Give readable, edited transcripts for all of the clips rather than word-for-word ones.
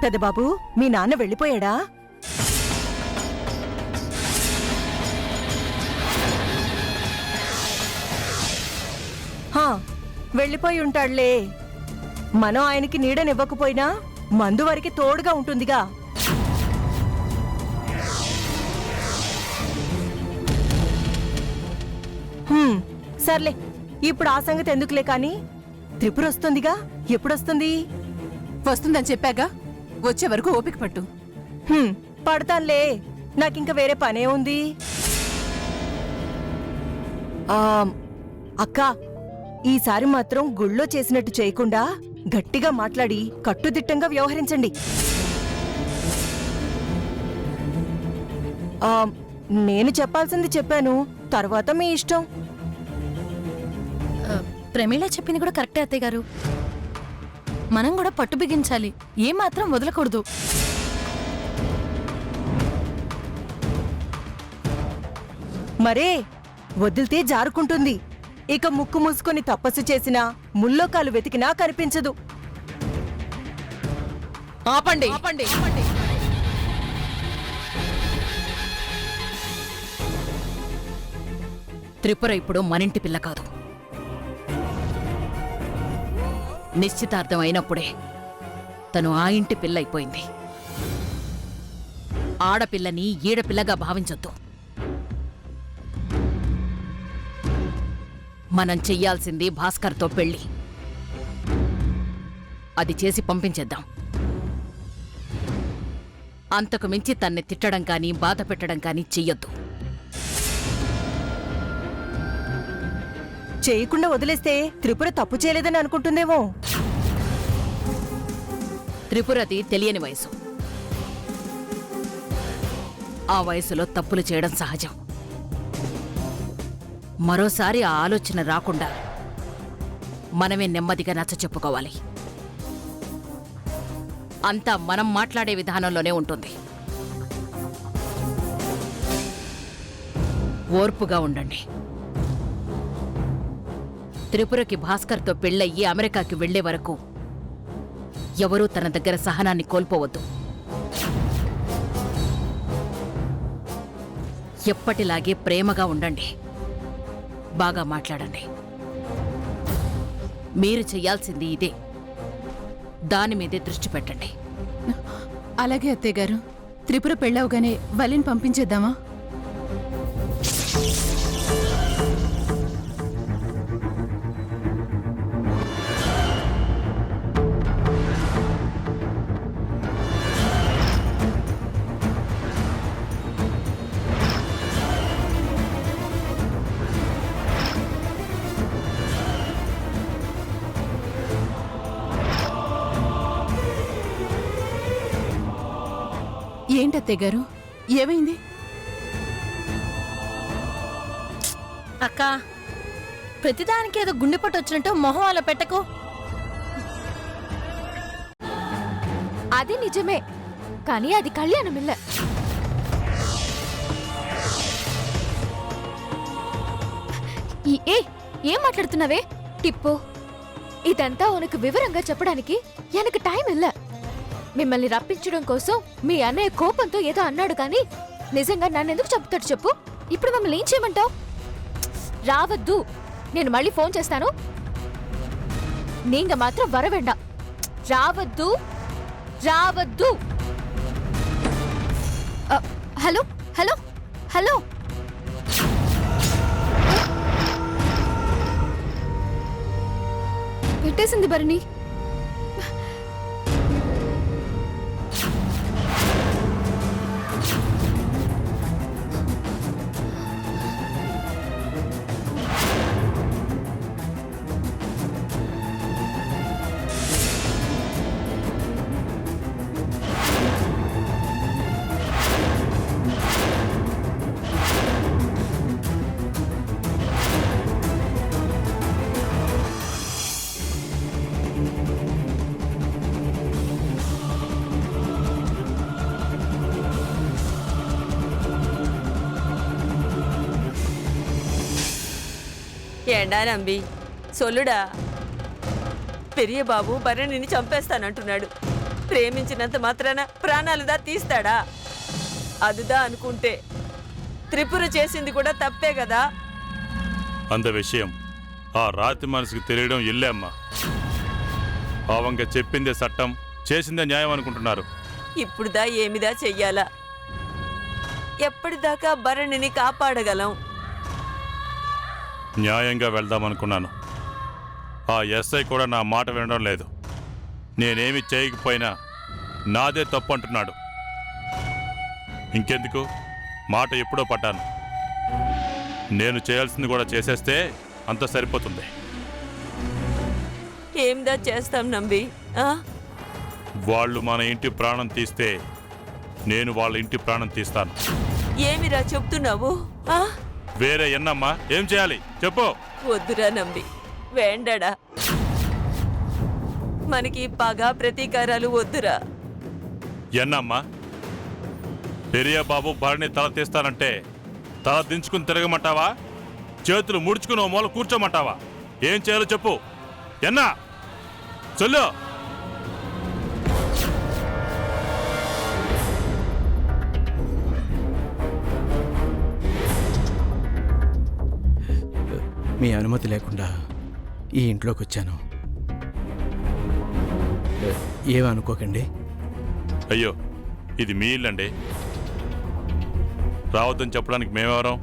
పెద్దబాబు, మీ నాన్న వెళ్ళిపోయాడా? వెళ్ళిపోయి ఉంటాడులే. మనం ఆయనకి నీడనివ్వకపోయినా మందు వారికి తోడుగా ఉంటుందిగా. సర్లే, ఇప్పుడు ఆ సంగతి ఎందుకులే కాని, త్రిపుర వస్తుందిగా. ఎప్పుడొస్తుంది? వస్తుందని చెప్పాగా, వచ్చే వరకు ఓపిక పట్టు. పడతానులే, నాకింక వేరే పనే ఉంది. అక్కా, ఈసారి మాత్రం గుళ్ళో చేసినట్టు చేయకుండా గట్టిగా మాట్లాడి కట్టుదిట్టంగా వ్యవహరించండి. నేను చెప్పాల్సింది చెప్పాను, తర్వాత మీ ఇష్టం. ప్రమీల చెప్పింది కూడా కరెక్టే అత్తయ్య గారు. మనం కూడా పట్టు బిగించాలి, ఏమాత్రం వదలకూడదు. మరే వదిలితే జారుకుంటుంది. ఇక ముక్కు మూసుకొని తపస్సు చేసినా, ముల్లోకాలు వెతికినా కనిపించదు. ఆపండి. త్రిపుర ఇప్పుడు మనింటి పిల్ల కాదు. నిశ్చితార్థం అయినప్పుడే తను ఆ ఇంటి పిల్ల అయిపోయింది. ఆడపిల్లని ఈడపిల్లగా భావించొద్దు. మనం చెయ్యాల్సింది భాస్కర్తో పెళ్లి. అది చేసి పంపించేద్దాం. అంతకు మించి తన్ని తిట్టడం కానీ బాధ పెట్టడం కానీ చెయ్యొద్దు. చేయకుండా వదిలేస్తే త్రిపుర తప్పు చేయలేదని అనుకుంటుందేమో. త్రిపురది తెలియని వయసు. ఆ వయసులో తప్పులు చేయడం సహజం. మరోసారి ఆ ఆలోచన రాకుండా మనమే నెమ్మదిగా నచ్చ చెప్పుకోవాలి. అంతా మనం మాట్లాడే విధానంలోనే ఉంటుంది. ఓర్పుగా ఉండండి. త్రిపురకి భాస్కర్తో పెళ్ళయ్యి అమెరికాకి వెళ్లే వరకు ఎవరూ తన దగ్గర సహనాన్ని కోల్పోవద్దు. ఎప్పటిలాగే ప్రేమగా ఉండండి. బాగా మాట్లాడండి. మీరు చెయ్యాల్సింది ఇదే. దాని మీదే దృష్టి పెట్టండి. అలాగే అత్తయ్య గారు. త్రిపుర పెళ్ళవగానే వల్లిని పంపించేద్దామా? ఏంటత్తయ్య గారు, ఏమైంది? అక్క, ప్రతిదానికి ఏదో గుండెపట్టు వచ్చినట్టు మొహం అలా పెట్టకు. అది నిజమే, కానీ అది కళ్యాణమిల్ల. ఏం మాట్లాడుతున్నావే టిప్పు? ఇదంతా ఉనకు వివరంగా చెప్పడానికి ఎనకు టైం ఇల్ల. మిమ్మల్ని రప్పించడం కోసం మీ అన్నయ్య కోపంతో ఏదో అన్నాడు, కానీ నిజంగా నన్నెందుకు చెప్తాడు చెప్పు? ఇప్పుడు మమ్మల్ని ఏం చేయమంటావు? రావద్దు, నేను మళ్ళీ ఫోన్ చేస్తాను. నీంగ మాత్రం వరవేండ. రావద్దు రావద్దు. హలో హలో హలో, పెట్టేసింది భరణి. ఏండా నంబి, సొల్లుడా. పెరియ బాబు భరణిని చంపేస్తానంటున్నాడు. ప్రేమించినంత మాత్రాన ప్రాణాలుదా తీస్తాడా? అదుదా అనుకుంటే త్రిపుర చేసింది కూడా తప్పే కదా. అంత విషయం ఆ రాతి మనసుకు తెలియడం ఇల్లే అమ్మా. అవంగ చెప్పిందే చట్టం, చేసిందే న్యాయం అనుకుంటున్నారు. ఇప్పుడుదా ఏమిదా చెయ్యాలా? ఎప్పటిదాకా భరణిని కాపాడగలం? న్యాయంగా వెళ్దామనుకున్నాను. ఆ ఎస్ఐ కూడా నా మాట వినడం లేదు. నేనేమి చేయకపోయినా నాదే తప్పు అంటున్నాడు. ఇంకెందుకు, మాట ఎప్పుడో పడ్డాను. నేను చేయాల్సింది కూడా చేసేస్తే అంత సరిపోతుంది. ఏందా చేస్తాం నంబి? వాళ్ళు మన ఇంటి ప్రాణం తీస్తే నేను వాళ్ళ ఇంటి ప్రాణం తీస్తాను. ఏమిరా చెప్తున్నావు? వేరే ఎన్నమ్మా, ఏం చేయాలి చెప్పు. వద్దురా నంబి, వేండడా. మనకి పగ ప్రతీకారాలు వద్దురా. ఎన్నమ్మా, పెరియ బాబు భరణి తల తీస్తానంటే తల దించుకుని తిరగమంటావా? చేతులు ముడుచుకుని ఓ మూల కూర్చోమంటావా? ఏం చేయాలో చెప్పు. ఎన్నా చొల్లు. మీ అనుమతి లేకుండా ఈ ఇంట్లోకి వచ్చాను. ఏమనుకోకండి. అయ్యో, ఇది మీ ఇల్లండి. రావద్దని చెప్పడానికి మేమెవరం?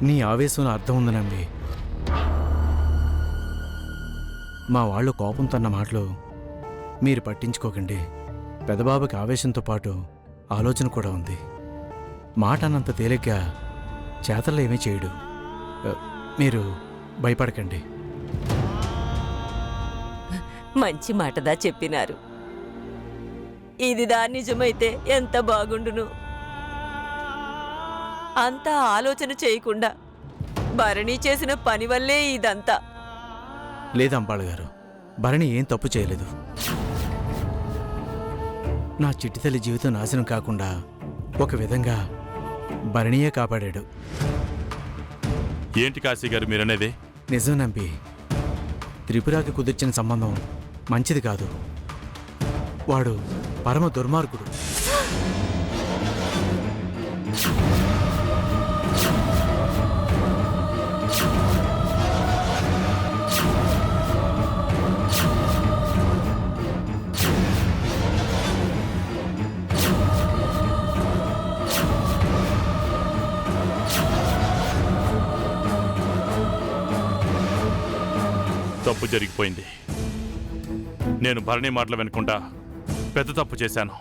నీ ఆవేశంలో అర్థం ఉంది నంబి. మా వాళ్ళు కోపంతో అన్న మాటలు మీరు పట్టించుకోకండి. పెదబాబుకి ఆవేశంతో పాటు ఆలోచన కూడా ఉంది. మాట అన్నంత తేలిగ్గా చేతల్లో ఏమీ చేయడు. మీరు భయపడకండి. మంచి మాటదా చెప్పినారు. ఇదిదా నిజమైతే ఎంత బాగుండును. అంతా ఆలోచన చేయకుండా భరణి చేసిన పని వల్లే ఇదంతా. లేదంబాళ గారు, భరణి ఏం తప్పు చేయలేదు. నా చిట్టి తల్లి జీవితం నాశనం కాకుండా ఒక విధంగా భరణియే కాపాడాడు. ఏంటి కాశీ గారు మీరనేది? నిజం నంబి, త్రిపురాకి కుదిర్చిన సంబంధం మంచిది కాదు. వాడు పరమ దుర్మార్గుడు. తప్పు జరిగిపోయింది. నేను భరణి మాటలు వినకుండా పెద్ద తప్పు చేశాను.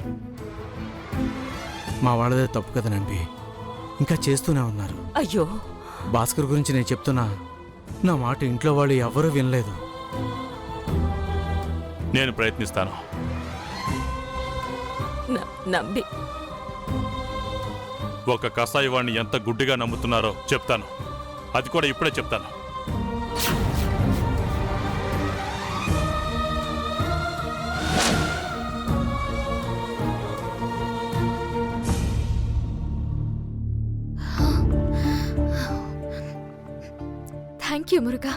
మా వాళ్ళదే తప్పు కదా నంబి, ఇంకా చేస్తూనే ఉన్నారు. అయ్యో, భాస్కర్ గురించి నేను చెప్తున్నా, నా మాట ఇంట్లో వాళ్ళు ఎవరూ వినలేదు. నేను ప్రయత్నిస్తాను. నంబి, ఒక కసాయి వాడిని ఎంత గుడ్డిగా నమ్ముతున్నారో చెప్తాను. అది కూడా ఇప్పుడే చెప్తాను. Thank you Muruga.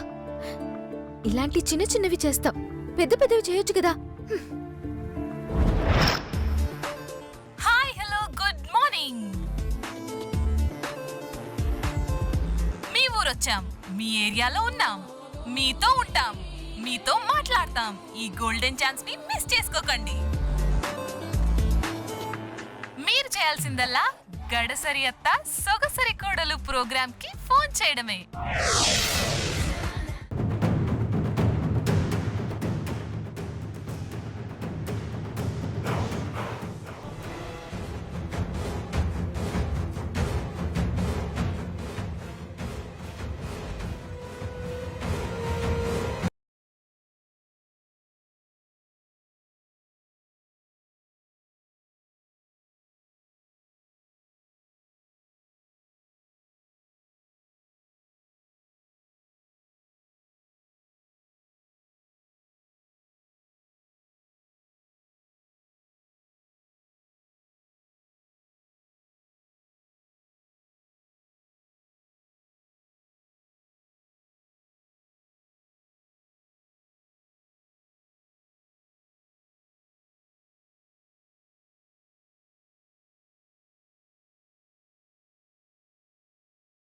ఇలాంటి చిన్న చిన్నవి చేస్తాం, పెద్ద పెద్దవి చేయొచ్చు కదా. Hi, hello, good morning. మీ ఊరొచ్చాం, మీ ఏరియాలో ఉన్నాం, మీతో ఉంటాం, మీతో మాట్లాడతాం. ఈ గోల్డెన్ ఛాన్స్ ని మిస్ చేసుకోకండి. మీరు చేయాల్సిందల్లా గడసరి అత్త సొగసరి కోడలు ప్రోగ్రామ్ కి ఫోన్ చేయడమే.